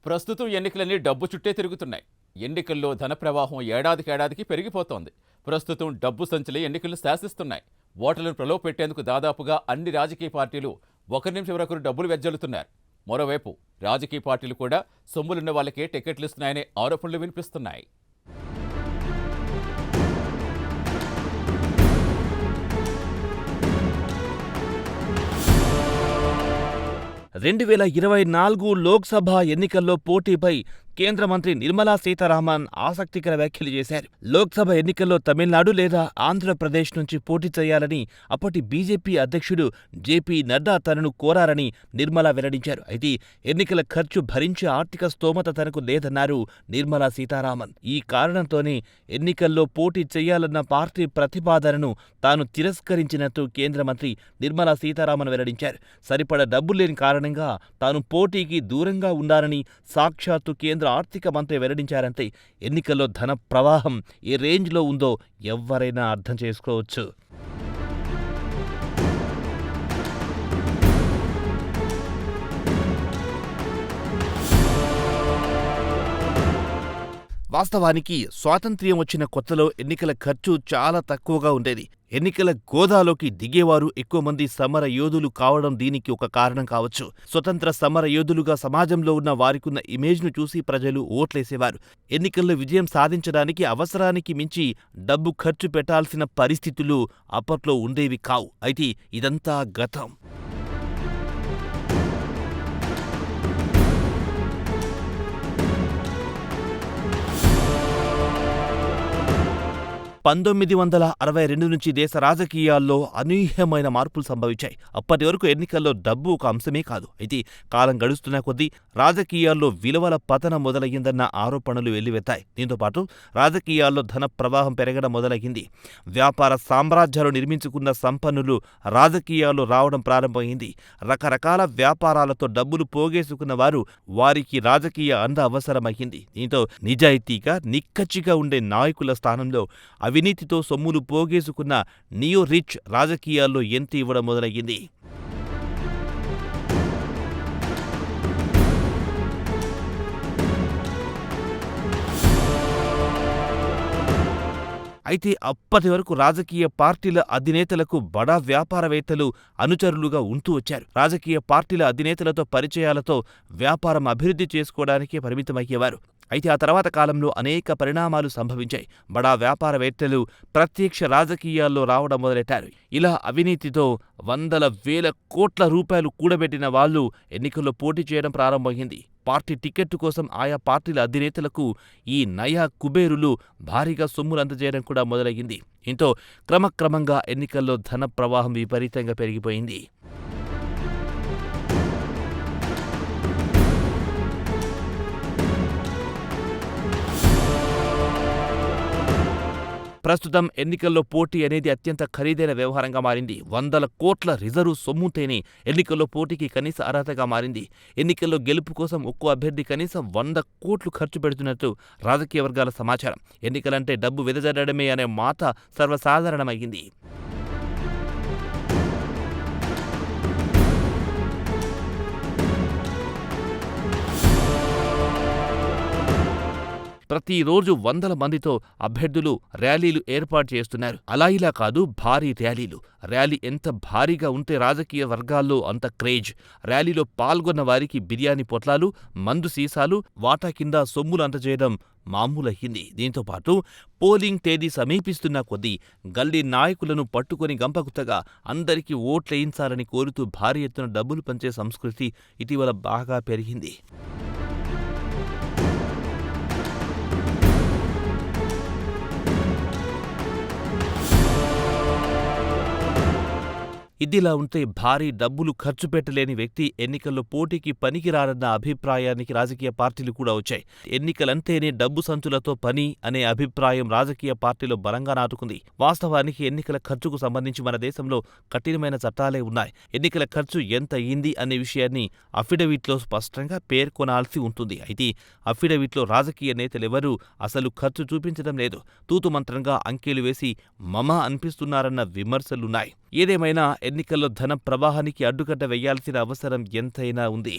ప్రస్తుతం ఎన్నికలన్నీ డబ్బు చుట్టే తిరుగుతున్నాయి. ఎన్నికల్లో ధన ప్రవాహం ఏడాదికేడాదికి పెరిగిపోతోంది. ప్రస్తుతం డబ్బు సంచులే ఎన్నికలు శాసిస్తున్నాయి. ఓటర్లను ప్రలోభపెట్టేందుకు దాదాపుగా అన్ని రాజకీయ పార్టీలు ఒకరి నుంచి మరొకరు డబ్బులు వెజ్జల్లుతున్నారు. మరోవైపు రాజకీయ పార్టీలు కూడా సొమ్ములున్న వాళ్ళకే టికెట్లు ఇస్తున్నాయనే ఆరోపణలు వినిపిస్తున్నాయి. 2024 లోక్సభ ఎన్నికల్లో పోటీపై కేంద్ర మంత్రి నిర్మలా సీతారామన్ ఆసక్తికర వ్యాఖ్యలు చేశారు. లోక్సభ ఎన్నికల్లో తమిళనాడు లేదా ఆంధ్రప్రదేశ్ నుంచి పోటీ చేయాలని అప్పటి బీజేపీ అధ్యక్షుడు జేపీ నడ్డా తనను కోరారని నిర్మలా వెల్లడించారు. అయితే ఎన్నికల ఖర్చు భరించే ఆర్థిక స్తోమత తనకు లేదన్నారు నిర్మలా సీతారామన్. ఈ కారణంతోనే ఎన్నికల్లో పోటీ చేయాలన్న పార్టీ ప్రతిపాదనను తాను తిరస్కరించినట్టు కేంద్ర మంత్రి నిర్మలా సీతారామన్ వెల్లడించారు. సరిపడ డబ్బు లేని కారణంగా తాను పోటీకి దూరంగా ఉన్నానని సాక్షాత్తు కేంద్ర ఆర్థిక మంత్రి వెల్లడించారంటే ఎన్నికల్లో ధన ప్రవాహం ఏ రేంజ్లో ఉందో ఎవ్వరైనా అర్థం చేసుకోవచ్చు. వాస్తవానికి స్వాతంత్ర్యం వచ్చిన కొత్తలో ఎన్నికల ఖర్చు చాలా తక్కువగా ఉండేది. ఎన్నికల గోదాలోకి దిగేవారు ఎక్కువ మంది సమర యోధులు కావడం దీనికి ఒక కారణం కావచ్చు. స్వతంత్ర సమర యోధులుగా సమాజంలో ఉన్న వారికున్న ఇమేజ్ను చూసి ప్రజలు ఓట్లేసేవారు. ఎన్నికల్లో విజయం సాధించడానికి అవసరానికి మించి డబ్బు ఖర్చు పెట్టాల్సిన పరిస్థితులు అప్పట్లో ఉండేవి కావు. అయితే ఇదంతా గతం. 1962 నుంచి దేశ రాజకీయాల్లో అనూహ్యమైన మార్పులు సంభవించాయి. అప్పటి వరకు ఎన్నికల్లో డబ్బు ఒక అంశమే కాదు. అయితే కాలం గడుస్తున్న కొద్దీ రాజకీయాల్లో విలువల పతనం మొదలయ్యిందన్న ఆరోపణలు వెల్లువెత్తాయి. దీంతోపాటు రాజకీయాల్లో ధన ప్రవాహం పెరగడం మొదలయ్యింది. వ్యాపార సామ్రాజ్యాలు నిర్మించుకున్న సంపన్నులు రాజకీయాల్లో రావడం ప్రారంభమైంది. రకరకాల వ్యాపారాలతో డబ్బులు పోగేసుకున్న వారికి రాజకీయ అండ అవసరమయ్యింది. దీంతో నిజాయితీగా నిక్కచ్చిగా ఉండే నాయకుల స్థానంలో అవినీతితో సొమ్ములు పోగేసుకున్న నియో రిచ్ రాజకీయాల్లో ఎంత ఇవ్వడం మొదలయ్యింది. అయితే అప్పటి వరకు రాజకీయ పార్టీల అధినేతలకు బడా వ్యాపారవేత్తలు అనుచరులుగా ఉంటూ వచ్చారు. రాజకీయ పార్టీల అధినేతలతో పరిచయాలతో వ్యాపారం అభివృద్ధి చేసుకోవడానికే పరిమితమయ్యేవారు. అయితే ఆ తర్వాత కాలంలో అనేక పరిణామాలు సంభవించాయి. బడా వ్యాపారవేత్తలు ప్రత్యక్ష రాజకీయాల్లో రావడం మొదలెట్టారు. ఇలా అవినీతితో వందల వేల కోట్ల రూపాయలు కూడబెట్టిన వాళ్లు ఎన్నికల్లో పోటీ చేయడం ప్రారంభమైంది. పార్టీ టికెట్టు కోసం ఆయా పార్టీల అధినేతలకు ఈ నయా కుబేరులు భారీగా సొమ్ములు అందజేయడం కూడా మొదలయ్యింది. దీంతో క్రమక్రమంగా ఎన్నికల్లో ధన ప్రవాహం విపరీతంగా పెరిగిపోయింది. ప్రస్తుతం ఎన్నికల్లో పోటీ అనేది అత్యంత ఖరీదైన వ్యవహారంగా మారింది. వందల కోట్ల రిజర్వు సొమ్ముతేనే ఎన్నికల్లో పోటీకి కనీస అర్హతగా మారింది. ఎన్నికల్లో గెలుపు కోసం ఒక్కో అభ్యర్థి కనీసం 100 కోట్లు ఖర్చు పెడుతున్నట్టు రాజకీయ వర్గాల సమాచారం. ఎన్నికలంటే డబ్బు వెదజల్లడమే అనే మాట సర్వసాధారణమైంది. ప్రతిరోజు వందల మందితో అభ్యర్థులు ర్యాలీలు ఏర్పాటు చేస్తున్నారు. అలా ఇలా కాదు, భారీ ర్యాలీలు. ర్యాలీ ఎంత భారీగా ఉంటే రాజకీయ వర్గాల్లో అంత క్రేజ్. ర్యాలీలో పాల్గొన్న వారికి బిర్యానీ పొట్లాలు, మందు సీసాలు, వాటా కింద సొమ్ములు అందజేయడం మామూలయ్యింది. దీంతోపాటు పోలింగ్ తేదీ సమీపిస్తున్న కొద్దీ గల్లీ నాయకులను పట్టుకొని గంపగుత్తగా అందరికీ ఓట్లేయించాలని కోరుతూ భారీ ఎత్తున డబ్బులు పంచే సంస్కృతి ఇటీవల బాగా పెరిగింది. ఇదిలా ఉంటే భారీ డబ్బులు ఖర్చు పెట్టలేని వ్యక్తి ఎన్నికల్లో పోటీకి పనికిరారన్న అభిప్రాయానికి రాజకీయ పార్టీలు కూడా వచ్చాయి. ఎన్నికలంటేనే డబ్బు సంచులతో పని అనే అభిప్రాయం రాజకీయ పార్టీలో బలంగా నాటుకుంది. వాస్తవానికి ఎన్నికల ఖర్చుకు సంబంధించి మన దేశంలో కఠినమైన చట్టాలే ఉన్నాయి. ఎన్నికల ఖర్చు ఎంత అయింది అనే విషయాన్ని అఫిడవిట్లో స్పష్టంగా పేర్కొనాల్సి ఉంటుంది. అయితే అఫిడవిట్లో రాజకీయ నేతలెవరూ అసలు ఖర్చు చూపించడం లేదు. తూతుమంత్రంగా అంకెలు వేసి మమ అనిపిస్తున్నారన్న విమర్శలున్నాయి. ఏదేమైనా ఎన్నికల్లో ధన ప్రవాహానికి అడ్డుకట్ట వేయాల్సిన అవసరం ఎంతైనా ఉంది.